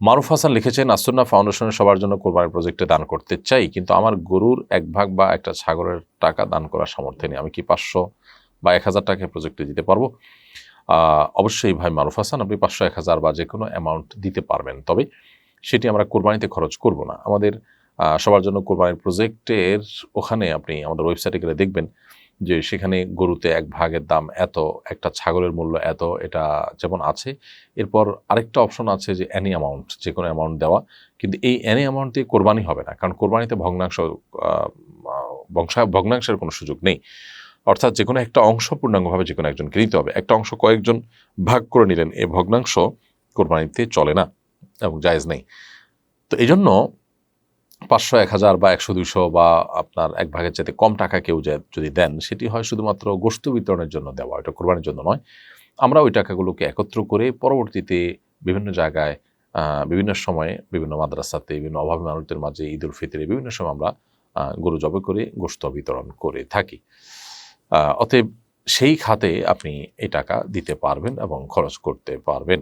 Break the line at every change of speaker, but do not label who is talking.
মারুফ হাসান লিখেছেন, আসুন্নাহ ফাউন্ডেশনের সবার জন্য কোরবানির প্রজেক্টে দান করতে চাই, কিন্তু আমার গরুর 1 ভাগ বা একটা ছাগলের টাকা দান করার সামর্থ্য নেই। আমি কি 500 বা 1000 টাকা প্রজেক্টে দিতে পারবো? অবশ্যই ভাই মারুফ হাসান, আপনি 500, 1000 বা যে কোনো অ্যামাউন্ট দিতে পারবেন। তবে সেটি আমরা কোরবানিতে খরচ করব না। আমাদের সবার জন্য কোরবানির প্রজেক্টের ওখানে আপনি আমাদের ওয়েবসাইটে গেলে দেখবেন যে সেখানে গরুতে 1 ভাগের দাম এত, একটা ছাগলের মূল্য এত, এটা যেমন আছে। এরপর আরেকটা অপশন আছে যে অ্যানি অ্যামাউন্ট, যে কোনো অ্যামাউন্ট দেওয়া। কিন্তু এই অ্যানি অ্যামাউন্ট দিয়ে কোরবানি হবে না, কারণ কোরবানিতে ভগ্নাংশের কোনো সুযোগ নেই। অর্থাৎ যে কোনো একটা অংশ পূর্ণাঙ্গভাবে যে কোনো একজনকে দিতে হবে। একটা অংশ কয়েকজন ভাগ করে নিলেন, এই ভগ্নাংশ কোরবানিতে চলে না এবং জায়েজ নেই। তো এই জন্য 500, 1000 বা 100, 200 বা আপনার 1 ভাগের চাইতে কম টাকা কেউ যদি দেন, সেটি হয় শুধুমাত্র গোশত বিতরণের জন্য দেওয়া, এটা কোরবানির জন্য নয়। আমরা ওই টাকাগুলোকে একত্র করে পরবর্তীতে বিভিন্ন জায়গায়, বিভিন্ন সময়ে, বিভিন্ন মাদ্রাসাতে, বিভিন্ন অভাবী মানুষদের মাঝে, ঈদ উল ফিতরে বিভিন্ন সময় আমরা গরু জবাই করে গোশত বিতরণ করে থাকি। অতএব সেই খাতে আপনি এই টাকা দিতে পারবেন এবং খরচ করতে পারবেন।